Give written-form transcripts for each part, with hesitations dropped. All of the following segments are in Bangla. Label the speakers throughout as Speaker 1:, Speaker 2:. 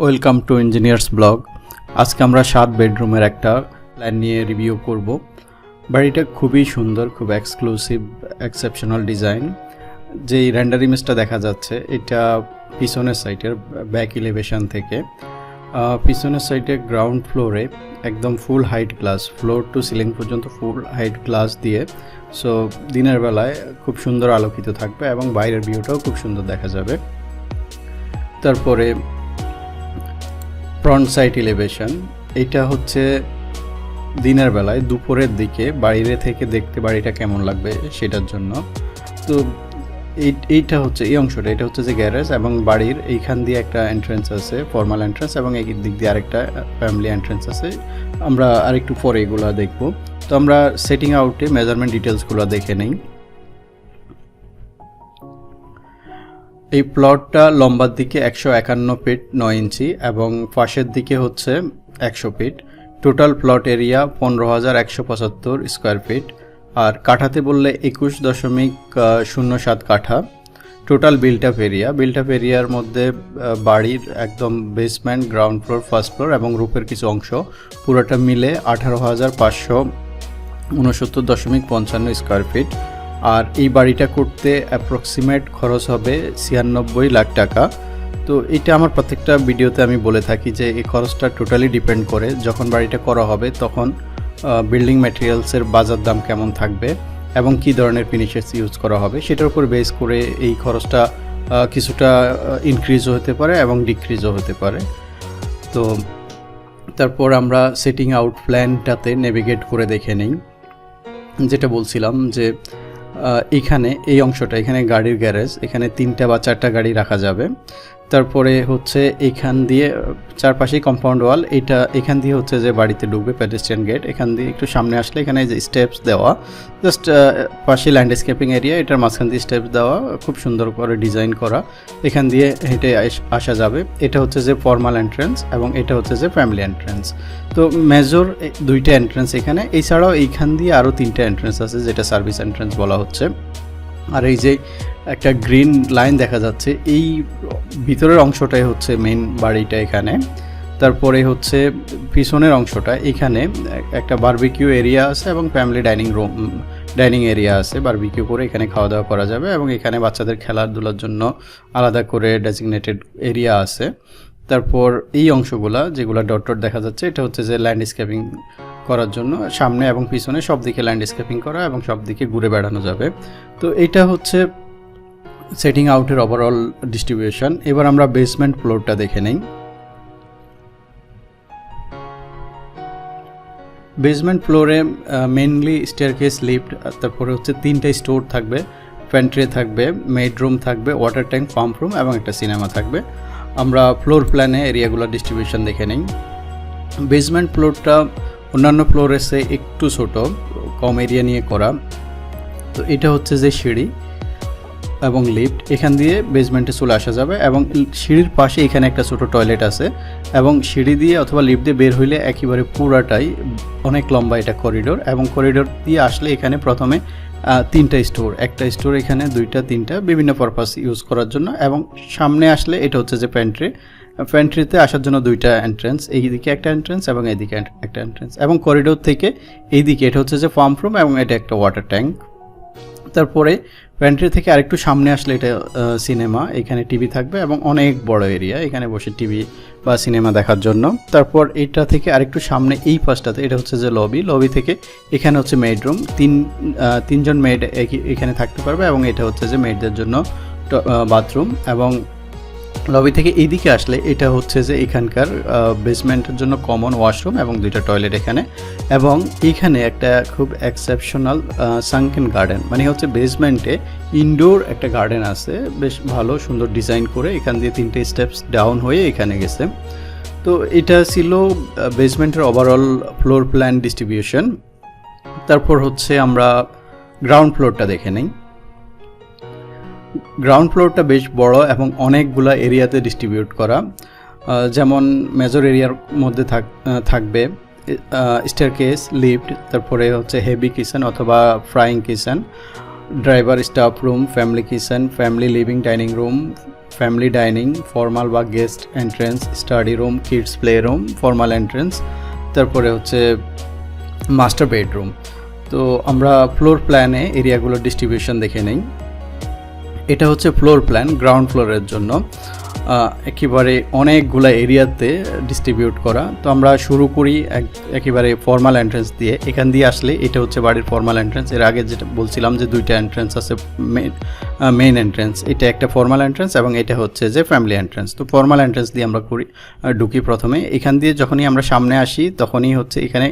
Speaker 1: Welcome to engineers blog. আজকে আমরা 7 বেডরুমের একটা প্ল্যান নিয়ে রিভিউ করব। বাড়িটা খুবই সুন্দর, খুব এক্সক্লুসিভ, এক্সেপশনাল ডিজাইন। যেই রেন্ডার ইমেজটা দেখা যাচ্ছে এটা পিছনের সাইডের ব্যাক এলিভেশন থেকে। পিছনের সাইডে গ্রাউন্ড ফ্লোরে একদম full height glass, floor to ceiling পর্যন্ত ফুল হাইট গ্লাস দিয়ে, সো দিনের বেলায় খুব সুন্দর আলোকিত থাকবে এবং বাইরের ভিউটাও খুব সুন্দর দেখা যাবে। তারপরে ফ্রন্ট সাইড এলিভেশন, এটা হচ্ছে দিনের বেলায় দুপুরের দিকে বাইরে থেকে দেখতে বাড়িটা কেমন লাগবে সেটার জন্য। তো এইটা হচ্ছে এই অংশটা, এটা হচ্ছে যে গ্যারেজ এবং বাড়ির এইখান দিয়ে একটা এন্ট্রেন্স আছে, ফর্মাল এন্ট্রেন্স, এবং এই দিক দিয়ে আরেকটা ফ্যামিলি এন্ট্রেন্স আছে। আমরা আরেকটু পরে এগুলো দেখব। তো আমরা সেটিং আউটে মেজারমেন্ট ডিটেলসগুলো দেখে নেই। এই প্লটটা লম্বার দিকে 151 ফিট 9 ইঞ্চি এবং পাশের দিকে হচ্ছে 100 feet. Total plot area 15,175 square feet, আর কাঠাতে বললে 21.07 কাঠা। টোটাল বিল্ট আপ এরিয়ার মধ্যে বাড়ির একদম basement, ground floor, first floor এবং রুফের কিছু অংশ পুরোটা মিলে 18,569.55 স্কোয়ার ফিট। আর এই বাড়িটা করতে অ্যাপ্রক্সিমেট খরচ হবে 96 লাখ টাকা। তো এটা আমার প্রত্যেকটা ভিডিওতে আমি বলে থাকি যে এই খরচটা টোটালি ডিপেন্ড করে যখন বাড়িটা করা হবে তখন বিল্ডিং ম্যাটেরিয়ালসের বাজার দাম কেমন থাকবে এবং কী ধরনের ফিনিশার্স ইউজ করা হবে সেটার উপর বেস করে এই খরচটা কিছুটা ইনক্রিজও হতে পারে এবং ডিক্রিজও হতে পারে। তো তারপর আমরা সেটিং আউট প্ল্যানটাতে নেভিগেট করে দেখে নিই। যেটা বলছিলাম যে এখানে এই অংশটা, এখানে গাড়ির গ্যারেজ, এখানে 3টা বা 4টা গাড়ি রাখা যাবে। তারপরে হচ্ছে এখান দিয়ে চারপাশেই কম্পাউন্ড ওয়াল, এটা এখান দিয়ে হচ্ছে যে বাড়িতে ঢুকবে পেডেস্ট্রিয়ান গেট। এখান দিয়ে একটু সামনে আসলে এখানে যে স্টেপস দেওয়া, জাস্ট পাশে ল্যান্ডস্কেপিং এরিয়া, এটার মাঝখান দিয়ে স্টেপস দেওয়া, খুব সুন্দর করে ডিজাইন করা। এখান দিয়ে হেঁটে আসা যাবে। এটা হচ্ছে যে ফর্মাল এন্ট্রেন্স এবং এটা হচ্ছে যে ফ্যামিলি এন্ট্রেন্স। তো মেজর 2টা এন্ট্রেন্স এখানে, এছাড়াও এইখান দিয়ে আরও 3টা এন্ট্রেন্স আছে যেটা সার্ভিস এন্ট্রেন্স বলা হচ্ছে। আর এই যে একটা গ্রিন লাইন দেখা যাচ্ছে, এই ভিতরের অংশটাই হচ্ছে মেইন বাড়িটা এখানে। তারপরে হচ্ছে পিছনের অংশটা, এখানে একটা বারবিকিউ এরিয়া আছে এবং ফ্যামিলি ডাইনিং এরিয়া আছে। বারবিকিউ করে এখানে খাওয়া দাওয়া করা যাবে এবং এখানে বাচ্চাদের খেলাধুলার জন্য আলাদা করে ডেজিগনেটেড এরিয়া আছে। তারপর এই অংশগুলা যেগুলো ডট ডট দেখা যাচ্ছে, এটা হচ্ছে যে ল্যান্ডস্কেপিং করার জন্য, সামনে এবং পিছনে সব দিকে ল্যান্ডস্কেপিং করা এবং সব দিকে ঘুরে বেড়ানো যাবে। তো এটা হচ্ছে সেটিং আউটের ওভারঅল ডিস্ট্রিবিউশন। এবার আমরা বেসমেন্ট ফ্লোরটা দেখে নেই। বেসমেন্ট ফ্লোরে মেইনলি স্টেয়ারকেস, লিফট, তারপরে হচ্ছে 3টা স্টোর থাকবে, প্যান্ট্রি থাকবে, মেড রুম থাকবে, ওয়াটার ট্যাঙ্ক, পাম্প রুম এবং একটা সিনেমা থাকবে। আমরা ফ্লোর প্ল্যানে এরিয়াগুলোর ডিস্ট্রিবিউশন দেখে নিই। বেসমেন্ট ফ্লোরটা অন্যান্য ফ্লোরের চেয়ে একটু ছোট, কম এরিয়া নিয়ে করা। তো এটা হচ্ছে যে সিঁড়ি এবং লিফট, এখান দিয়ে বেসমেন্টে চলে আসা যাবে এবং সিঁড়ির পাশে এখানে একটা ছোট টয়লেট আছে এবং সিঁড়ি দিয়ে অথবা লিফট দিয়ে বের হইলে একেবারে পুরাটাই অনেক লম্বা এটা করিডোর, এবং করিডোর দিয়ে আসলে এখানে প্রথমে 3টা স্টোর, একটা স্টোর এখানে, 2টা 3টা বিভিন্ন পারপাস ইউজ করার জন্য, এবং সামনে আসলে এটা হচ্ছে যে প্যান্ট্রিতে আসার জন্য 2টা এন্ট্রেন্স, এইদিকে একটা এন্ট্রেন্স এবং এইদিকে একটা এন্ট্রেন্স, এবং করিডোর থেকে এইদিকে এটা হচ্ছে যে পাম্প রুম এবং এটা একটা ওয়াটার ট্যাঙ্ক। তারপরে প্যান্ট্রি থেকে আরেকটু সামনে আসলে এটা সিনেমা, এখানে টিভি থাকবে এবং অনেক বড় এরিয়া এখানে বসে টিভি বা সিনেমা দেখার জন্য। তারপর এটা থেকে আরেকটু সামনে এই পাশটাতে এটা হচ্ছে যে লবি থেকে এখানে হচ্ছে মেড রুম, 3জন মেড এখানে থাকতে পারবে এবং এটা হচ্ছে যে মেডদের জন্য বাথরুম। এবং লবি থেকে এইদিকে আসলে এটা হচ্ছে যে এখানকার বেসমেন্টের জন্য কমন ওয়াশরুম এবং 2টা টয়লেট এখানে, এবং এইখানে একটা খুব এক্সেপশনাল সানকেন গার্ডেন, মানে হচ্ছে বেসমেন্টে ইনডোর একটা গার্ডেন আছে, বেশ ভালো সুন্দর ডিজাইন করে, এখান দিয়ে 3টে স্টেপস ডাউন হয়ে এখানে গেছে। তো এটা ছিল বেসমেন্টের ওভারঅল ফ্লোর প্ল্যান ডিস্ট্রিবিউশন। তারপর হচ্ছে আমরা গ্রাউন্ড ফ্লোরটা দেখে নিই। গ্রাউন্ড ফ্লোরটা বেশ বড় এবং অনেকগুলো এরিয়াতে ডিস্ট্রিবিউট করা, যেমন মেজর এরিয়ার মধ্যে থাকবে স্টেয়ারকেস, লিফট, তারপরে হচ্ছে হেভি কিচেন অথবা frying kitchen, driver staff room, family kitchen, family living dining room, family dining, formal বা guest entrance, study room, kids play room, formal entrance, তারপরে হচ্ছে মাস্টার বেডরুম। তো আমরা ফ্লোর প্ল্যানে এরিয়াগুলোর ডিস্ট্রিবিউশন দেখে নেই। এটা হচ্ছে ফ্লোর প্ল্যান গ্রাউন্ড ফ্লোরের জন্য, একেবারে অনেকগুলো এরিয়াতে ডিস্ট্রিবিউট করা। তো আমরা শুরু করি একেবারে ফর্মাল এন্ট্রেন্স দিয়ে। এখান দিয়ে আসলে এটা হচ্ছে বাড়ির ফর্মাল এন্ট্রেন্স। এর আগে যেটা বলছিলাম যে দুইটা এন্ট্রেন্স আছে, মেইন এন্ট্রেন্স, এটা একটা ফর্মাল এন্ট্রেন্স এবং এটা হচ্ছে যে ফ্যামিলি এন্ট্রেন্স। তো ফর্মাল এন্ট্রেন্স দিয়ে আমরা ঢুকি প্রথমে। এখান দিয়ে যখনই আমরা সামনে আসি তখনই হচ্ছে এখানে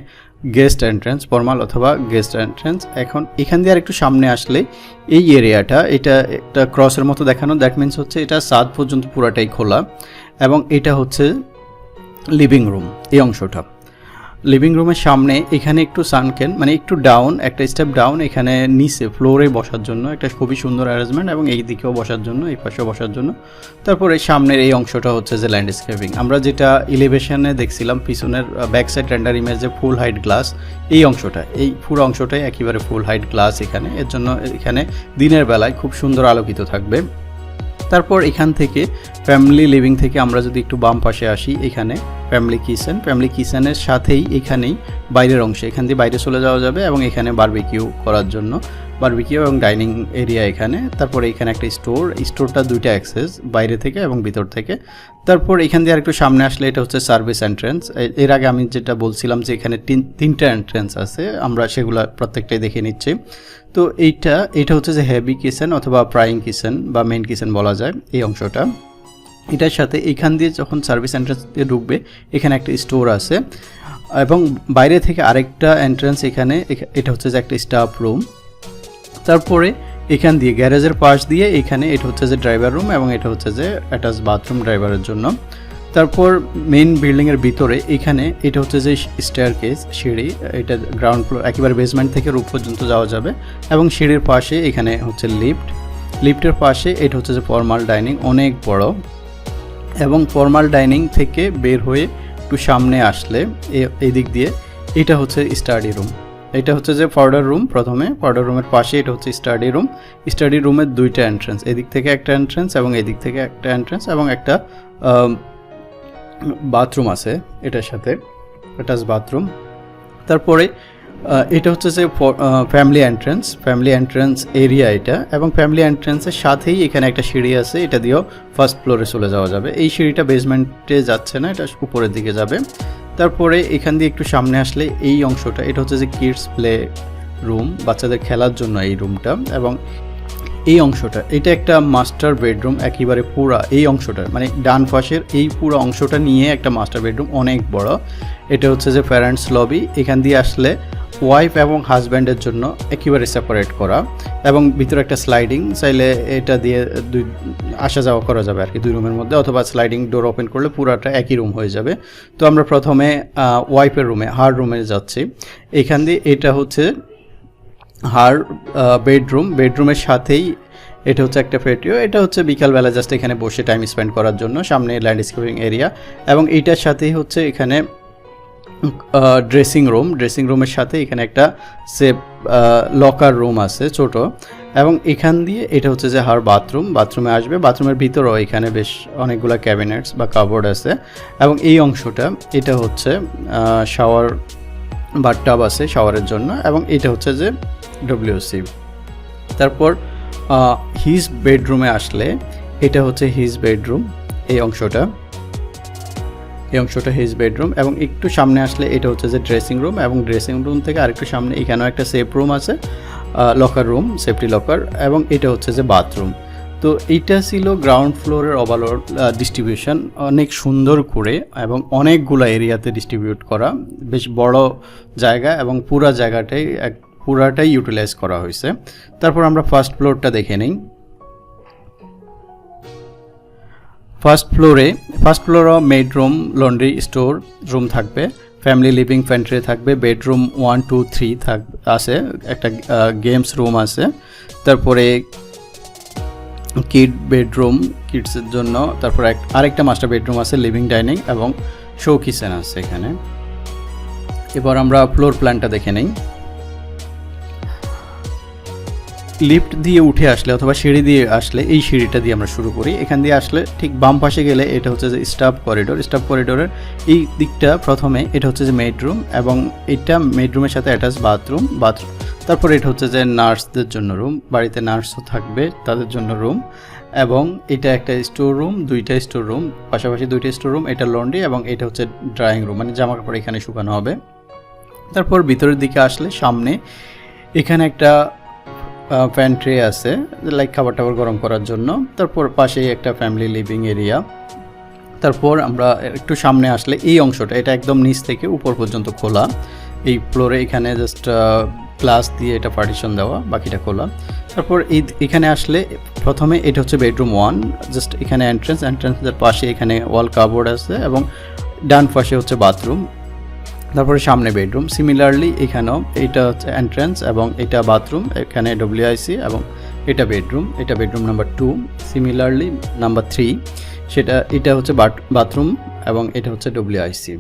Speaker 1: গেস্ট এন্ট্রেন্স, ফর্মাল অথবা গেস্ট এন্ট্রেন্স। এখন এখান দিয়ে আর একটু সামনে আসলে এই এরিয়াটা, এটা একটা ক্রসের মতো দেখানো, দ্যাট মিনস হচ্ছে এটা ছাদ পর্যন্ত পুরাটাই খোলা। এবং এটা হচ্ছে লিভিং রুম, এই অংশটা। লিভিং রুমের সামনে এখানে একটু সানকেন, মানে একটু ডাউন, একটা স্টেপ ডাউন, এখানে নিচে ফ্লোরে বসার জন্য একটা খুবই সুন্দর অ্যারেঞ্জমেন্ট, এবং এই দিকেও বসার জন্য, এই পাশেও বসার জন্য। তারপরে সামনের এই অংশটা হচ্ছে যে ল্যান্ডস্কেপিং। আমরা যেটা এলিভেশনে দেখছিলাম পিছনের ব্যাক সাইড রেন্ডার ইমেজে ফুল হাইট গ্লাস, এই অংশটা, এই পুরো অংশটাই একেবারে ফুল হাইট গ্লাস এখানে। এর জন্য এখানে দিনের বেলায় খুব সুন্দর আলোকিত থাকবে। তারপর এখান থেকে ফ্যামিলি লিভিং থেকে আমরা যদি একটু বাম পাশে আসি, এখানে ফ্যামিলি কিচেন, ফ্যামিলি কিচেনের সাথেই এখানেই বাইরের অংশে, এখান দিয়ে বাইরে চলে যাওয়া যাবে এবং এখানে বারবিকিউ করার জন্য বারবিকিউ এবং ডাইনিং এরিয়া এখানে। তারপরে এখানে একটা স্টোরটা দুইটা অ্যাক্সেস, বাইরে থেকে এবং ভিতর থেকে। তারপর এখান দিয়ে আরেকটু সামনে আসলে এটা হচ্ছে সার্ভিস এন্ট্রেন্স। এর আগে আমি যেটা বলছিলাম যে এখানে তিনটা এন্ট্রেন্স আছে, আমরা সেগুলো প্রত্যেকটাই দেখে নিচ্ছি। তো এইটা হচ্ছে যে হেভি কিচেন অথবা প্রাইং কিচেন বা মেইন কিচেন বলা যায় এই অংশটা। এটার সাথে এখান দিয়ে যখন সার্ভিস এন্ট্রেন্স দিয়ে ঢুকবে, এখানে একটা স্টোর আছে এবং বাইরে থেকে আরেকটা এন্ট্রেন্স এখানে, এটা হচ্ছে যে একটা স্টাফ রুম। তারপরে এখান দিয়ে গ্যারেজের পাশ দিয়ে এখানে এটা হচ্ছে যে ড্রাইভার রুম এবং এটা হচ্ছে যে অ্যাটাচ বাথরুম ড্রাইভারের জন্য। তারপর মেইন বিল্ডিংয়ের ভিতরে এখানে এটা হচ্ছে যে স্টেয়ারকেস, সিঁড়ি, এটা গ্রাউন্ড ফ্লোর একেবারে বেসমেন্ট থেকে রুফ পর্যন্ত যাওয়া যাবে। এবং সিঁড়ির পাশে এখানে হচ্ছে লিফটের পাশে এটা হচ্ছে যে ফর্মাল ডাইনিং, অনেক বড়। এবং ফর্মাল ডাইনিং থেকে বের হয়ে একটু সামনে আসলে এই দিক দিয়ে এটা হচ্ছে স্টাডি রুম। এটা হচ্ছে যে পাউডার রুম, প্রথমে পাউডার রুমের পাশে এটা হচ্ছে স্টাডি রুম। স্টাডি রুমের দুইটা এন্ট্রেন্স, এদিক থেকে একটা এন্ট্রেন্স এবং এদিক থেকে একটা এন্ট্রেন্স এবং একটা বাথরুম আছে এটার সাথে, অ্যাটাচ বাথরুম। তারপরে এটা হচ্ছে যে ফ্যামিলি এন্ট্রেন্স এরিয়া এটা, এবং ফ্যামিলি এন্ট্রেন্সের সাথেই এখানে একটা সিঁড়ি আছে, এটা দিয়েও ফার্স্ট ফ্লোরে চলে যাওয়া যাবে। এই সিঁড়িটা বেসমেন্টে যাচ্ছে না, এটা উপরের দিকে যাবে। তারপরে এখান দিয়ে একটু সামনে আসলে এই অংশটা, এটা হচ্ছে যে কিডস প্লে রুম, বাচ্চাদের খেলার জন্য এই রুমটা। এবং এই অংশটা, এটা একটা মাস্টার বেডরুম, একেবারে পুরা এই অংশটা, মানে ডান পাশের এই পুরো অংশটা নিয়ে একটা মাস্টার বেডরুম, অনেক বড়। এটা হচ্ছে যে প্যারেন্টস লবি, এখান দিয়ে আসলে ওয়াইফ এবং হাজব্যান্ডের জন্য একেবারে সেপারেট করা, এবং ভিতরে একটা স্লাইডিং, চাইলে এটা দিয়ে আসা যাওয়া করা যাবে আর কি দুই রুমের মধ্যে, অথবা স্লাইডিং ডোর ওপেন করলে পুরাটা একই রুম হয়ে যাবে। তো আমরা প্রথমে ওয়াইফের রুমে, হার রুমে যাচ্ছি। এখান দিয়ে এটা হচ্ছে হার বেডরুমের সাথেই এটা হচ্ছে একটা পেটিও, এটা হচ্ছে বিকালবেলা জাস্ট এখানে বসে টাইম স্পেন্ড করার জন্য, সামনে ল্যান্ডস্কেপিং এরিয়া। এবং এইটার সাথেই হচ্ছে এখানে ড্রেসিং রুমের সাথে এখানে একটা সেফ লকার রুম আছে ছোট। এবং এখান দিয়ে এটা হচ্ছে যে হার বাথরুমে আসবে। বাথরুমের ভিতরেও এখানে বেশ অনেকগুলো ক্যাবিনেটস বা কাবোর্ড আছে। এবং এই অংশটা, এটা হচ্ছে শাওয়ার বাথটাব আছে শাওয়ারের জন্য, এবং এটা হচ্ছে যে ডব্লিউসি। তারপর হিজ বেডরুমে আসলে এটা হচ্ছে হিজ বেডরুম, এই অংশটা হিজ বেডরুম। এবং একটু সামনে আসলে এটা হচ্ছে যে ড্রেসিং রুম, এবং ড্রেসিং রুম থেকে আরেকটু সামনে এখানেও একটা সেফ রুম আছে, লকার রুম, সেফটি লকার, এবং এটা হচ্ছে যে বাথরুম। তো এইটা ছিল গ্রাউন্ড ফ্লোরের ওভারঅল ডিস্ট্রিবিউশন, অনেক সুন্দর করে এবং অনেকগুলো এরিয়াতে ডিস্ট্রিবিউট করা, বেশ বড় জায়গা, এবং পুরাটাই ইউটিলাইজ করা হয়েছে। তারপর আমরা ফার্স্ট ফ্লোরটা দেখে নিই। ফার্স্ট ফ্লোরে made room, laundry, store room থাকবে, ফ্যামিলি লিভিং প্যান্ট্রি থাকবে, বেডরুম 1, 2, 3 আছে, একটা গেমস রুম আছে। তারপরে কিডসের জন্য, তারপর আরেকটা মাস্টার বেডরুম আছে, লিভিং ডাইনিং এবং শো কিচেন আছে এখানে। এবার আমরা ফ্লোর প্ল্যানটা দেখে নিই। লিফট দিয়ে উঠে আসলে অথবা সিঁড়ি দিয়ে আসলে এই সিঁড়িটা দিয়ে আমরা শুরু করি। এখান দিয়ে আসলে ঠিক বাম পাশে গেলে এটা হচ্ছে যে স্টাফ করিডোর। স্টাফ করিডোরের এই দিকটা প্রথমে এটা হচ্ছে যে মেড রুম, এবং এটা মেড রুমের সাথে অ্যাটাচ বাথরুম। তারপর এটা হচ্ছে যে নার্সদের জন্য রুম, বাড়িতে নার্সও থাকবে তাদের জন্য রুম, এবং এটা একটা স্টোর রুম, দুইটা স্টোর রুম, পাশাপাশি দুইটা স্টোর রুম। এটা লন্ড্রি এবং এটা হচ্ছে ড্রাইং রুম, মানে জামা কাপড় এখানে শুকানো হবে। তারপর ভিতরের দিকে আসলে সামনে এখানে একটা প্যান্ট্রি আছে, লাইক খাবার টাবার গরম করার জন্য। তারপর পাশেই একটা ফ্যামিলি লিভিং এরিয়া। তারপর আমরা একটু সামনে আসলে এই অংশটা, এটা একদম নিচ থেকে উপর পর্যন্ত খোলা। এই ফ্লোরে এখানে জাস্ট গ্লাস দিয়ে এটা পার্টিশন দেওয়া, বাকিটা খোলা। তারপর এখানে আসলে প্রথমে এটা হচ্ছে বেডরুম 1, জাস্ট এখানে এন্ট্রান্সের পাশে এখানে ওয়াল কাপবোর্ড আছে, এবং ডান পাশে হচ্ছে বাথরুম। তারপরে সামনে বেডরুম। সিমিলারলি এখানেও এটা হচ্ছে এন্ট্রান্স এবং এটা বাথরুম, এখানে ডব্লিউআইসি, এবং এটা বেডরুম নাম্বার 2। সিমিলারলি নাম্বার 3 এটা হচ্ছে বাথরুম এবং এটা হচ্ছে ডব্লিউআইসি।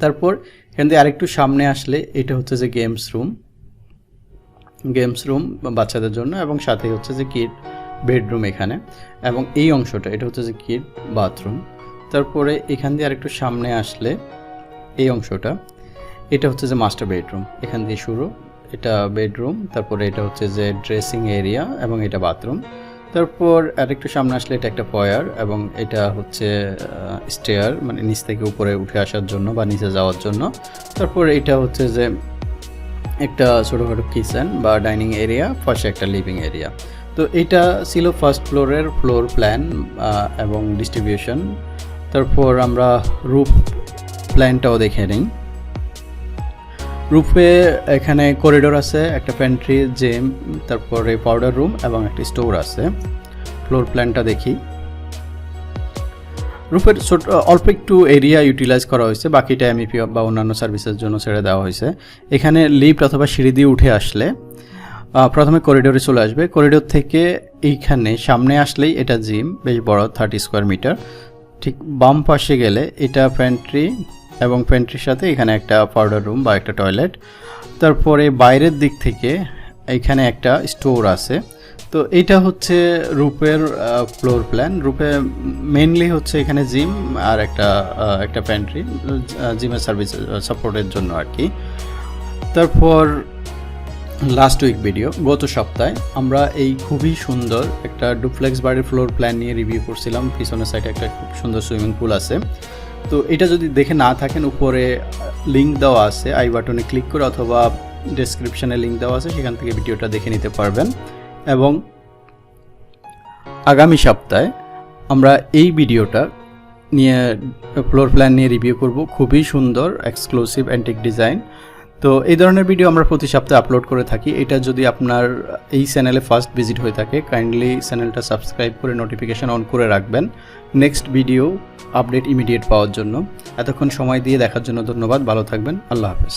Speaker 1: তারপর এখান থেকে আরেকটু সামনে আসলে এটা হচ্ছে যে গেমস রুম বাচ্চাদের জন্য, এবং সাথে হচ্ছে যে কিড বেডরুম এখানে, এবং এই অংশটা এটা হচ্ছে যে কিড বাথরুম। তারপরে এখান দিয়ে আরেকটু সামনে আসলে এই অংশটা এটা হচ্ছে যে মাস্টার বেডরুম, এখান দিয়ে শুরু, এটা বেডরুম। তারপরে এটা হচ্ছে যে ড্রেসিং এরিয়া এবং এটা বাথরুম। তারপর আরেকটু সামনে আসলে এটা একটা ফয়ার, এবং এটা হচ্ছে স্টেয়ার, মানে নিচ থেকে উপরে উঠে আসার জন্য বা নিচে যাওয়ার জন্য। তারপর এটা হচ্ছে যে একটা ছোটোখাটো কিচেন বা ডাইনিং এরিয়া, পাশে একটা লিভিং এরিয়া। তো এটা ছিল ফার্স্ট ফ্লোরের ফ্লোর প্ল্যান এবং ডিস্ট্রিবিউশন। তারপর আমরা রুফ প্ল্যানটাও দেখে নিই। রুফে এখানে করিডোর আছে, একটা প্যান্ট্রি, জিম, তারপরে পাউডার রুম এবং একটা স্টোর আছে। ফ্লোর প্ল্যানটা দেখি। রুফের অল্প একটু এরিয়া ইউটিলাইজ করা হয়েছে, বাকিটা এমইপি বা অন্যান্য সার্ভিসের জন্য ছেড়ে দেওয়া হয়েছে। এখানে লিফট অথবা সিঁড়ি দিয়ে উঠে আসলে প্রথমে করিডোরে চলে আসবে। করিডোর থেকে এইখানে সামনে আসলেই এটা জিম, বেশ বড়, 30 স্কোয়ার মিটার। ঠিক বাম পাশে গেলে এটা প্যান্ট্রি, এবং প্যান্ট্রির সাথে এখানে একটা পাউডার রুম বা একটা টয়লেট। তারপরে বাইরের দিক থেকে এখানে একটা স্টোর আছে। তো এটা হচ্ছে রুফের ফ্লোর প্ল্যান। রুফে মেইনলি হচ্ছে এখানে জিম আর একটা প্যান্ট্রি, জিমের সার্ভিস সাপোর্টের জন্য আর কি। তারপর লাস্ট উইক ভিডিও, গত সপ্তাহে আমরা এই খুবই সুন্দর একটা ডুপ্লেক্স বাড়ির ফ্লোর প্ল্যান নিয়ে রিভিউ করছিলাম। পিছনের সাইডে একটা খুব সুন্দর সুইমিং পুল আছে। তো এটা যদি দেখে না থাকেন, উপরে লিঙ্ক দেওয়া আছে, আই বাটনে ক্লিক করে অথবা ডেসক্রিপশানে লিঙ্ক দেওয়া আছে, সেখান থেকে ভিডিওটা দেখে নিতে পারবেন। এবং আগামী সপ্তাহে আমরা এই ভিডিওটা নিয়ে ফ্লোর প্ল্যান নিয়ে রিভিউ করব, খুবই সুন্দর এক্সক্লুসিভ অ্যান্টিক ডিজাইন। তো এই ধরনের ভিডিও আমরা প্রতি সপ্তাহে আপলোড করে থাকি। এটা যদি আপনার এই চ্যানেলে ফার্স্ট ভিজিট হয়ে থাকে, কাইন্ডলি চ্যানেলটা সাবস্ক্রাইব করে নোটিফিকেশান অন করে রাখবেন নেক্সট ভিডিও আপডেট ইমিডিয়েট পাওয়ার জন্য। এতক্ষণ সময় দিয়ে দেখার জন্য ধন্যবাদ। ভালো থাকবেন। আল্লাহ হাফেজ।